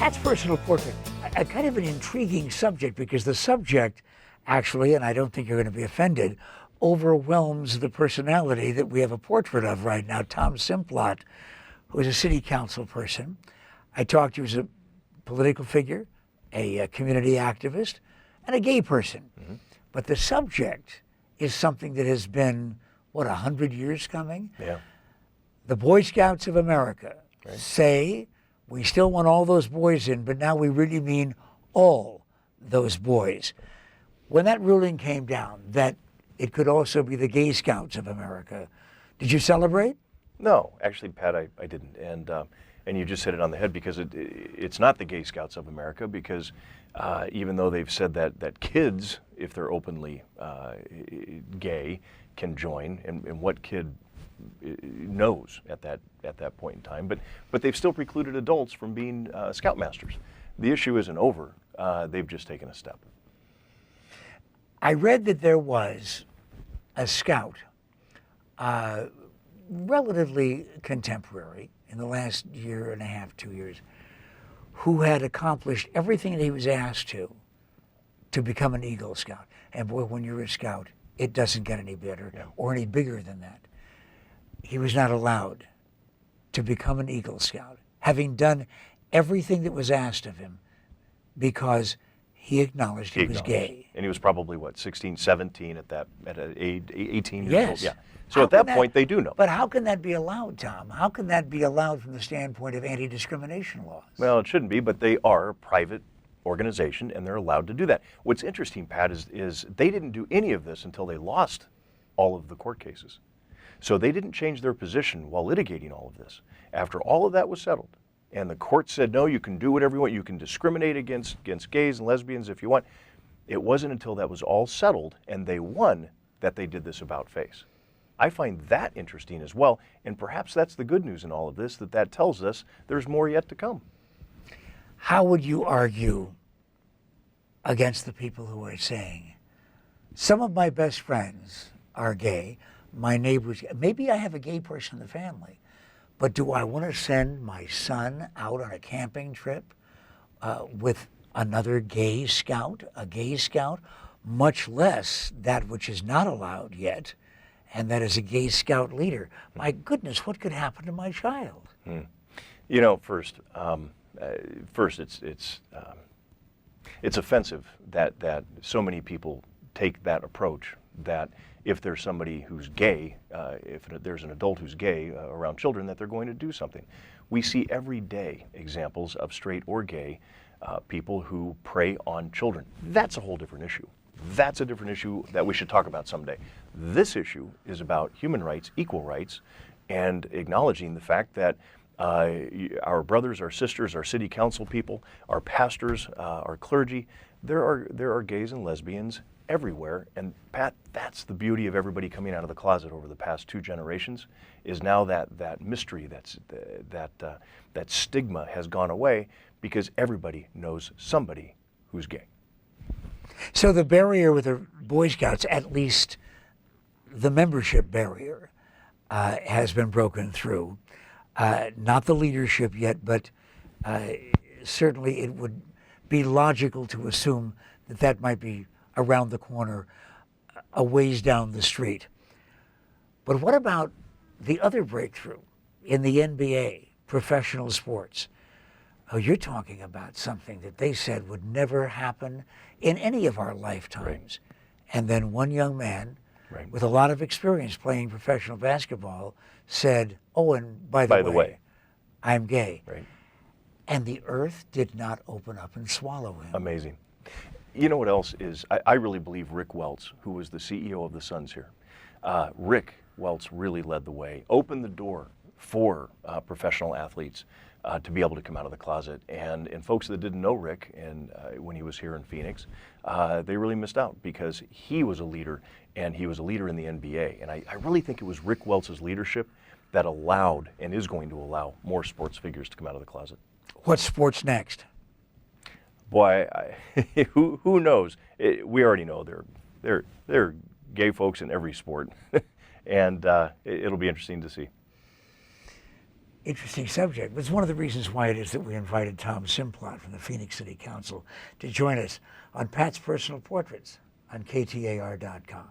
Pat's personal portrait, a kind of an intriguing subject, because the subject actually, and I don't think you're going to be offended, overwhelms the personality that we have a portrait of right now. Tom Simplot, who is a city council person. I talked to you as a political figure, a community activist, and a gay person. Mm-hmm. But the subject is something that has been, 100 years coming? Yeah. The Boy Scouts of America say we still want all those boys in, but now we really mean all those boys. When that ruling came down, that it could also be the Gay Scouts of America, did you celebrate? No, actually, Pat, I didn't. And you just hit it on the head, because it's not the Gay Scouts of America, because even though they've said that kids, if they're openly gay, can join, and what kid knows at that point in time, but they've still precluded adults from being scoutmasters. The issue isn't over. They've just taken a step. I read that there was a scout, relatively contemporary, in the last year and a half, 2 years, who had accomplished everything that he was asked to become an Eagle Scout. And boy, when you're a scout, it doesn't get any better or any bigger than that. He was not allowed to become an Eagle Scout, having done everything that was asked of him, because he acknowledged he was gay. And he was probably, 16, 17 at age, 18 years yes. old? Yeah. So at that point, they do know. But how can that be allowed, Tom? How can that be allowed from the standpoint of anti-discrimination laws? Well, it shouldn't be, but they are a private organization, and they're allowed to do that. What's interesting, Pat, is they didn't do any of this until they lost all of the court cases. So they didn't change their position while litigating all of this. After all of that was settled, and the court said, no, you can do whatever you want, you can discriminate against gays and lesbians if you want. It wasn't until that was all settled and they won that they did this about face. I find that interesting as well, and perhaps that's the good news in all of this, that tells us there's more yet to come. How would you argue against the people who are saying, some of my best friends are gay, my neighbors, maybe I have a gay person in the family, but do I want to send my son out on a camping trip with another gay scout, much less that which is not allowed yet, and that is a gay scout leader? My goodness, what could happen to my child? You know, first, it's offensive that so many people take that approach, that if there's somebody who's gay, if there's an adult who's gay around children, that they're going to do something. We see every day examples of straight or gay people who prey on children. That's a whole different issue. That's a different issue that we should talk about someday. This issue is about human rights, equal rights, and acknowledging the fact that our brothers, our sisters, our city council people, our pastors, our clergy, there are gays and lesbians everywhere. And Pat, that's the beauty of everybody coming out of the closet over the past 2 generations, is now that mystery, that stigma has gone away, because everybody knows somebody who's gay. So the barrier with the Boy Scouts, at least the membership barrier, has been broken through. Not the leadership yet, but certainly it would be logical to assume that might be around the corner, a ways down the street. But what about the other breakthrough in the NBA, professional sports? Oh, you're talking about something that they said would never happen in any of our lifetimes. Right. And then one young man with a lot of experience playing professional basketball said, oh, and by the way, I'm gay. Right. And the earth did not open up and swallow him. Amazing. You know what else is, I really believe Rick Welts, who was the CEO of the Suns here, Rick Welts really led the way, opened the door for professional athletes to be able to come out of the closet. And folks that didn't know Rick when he was here in Phoenix, they really missed out, because he was a leader, and he was a leader in the NBA. And I really think it was Rick Welts' leadership that allowed and is going to allow more sports figures to come out of the closet. What's sports next? Boy, who knows? We already know there are gay folks in every sport, and it'll be interesting to see. interesting subject. It's one of the reasons why it is that we invited Tom Simplot from the Phoenix City Council to join us on Pat's Personal Portraits on KTAR.com.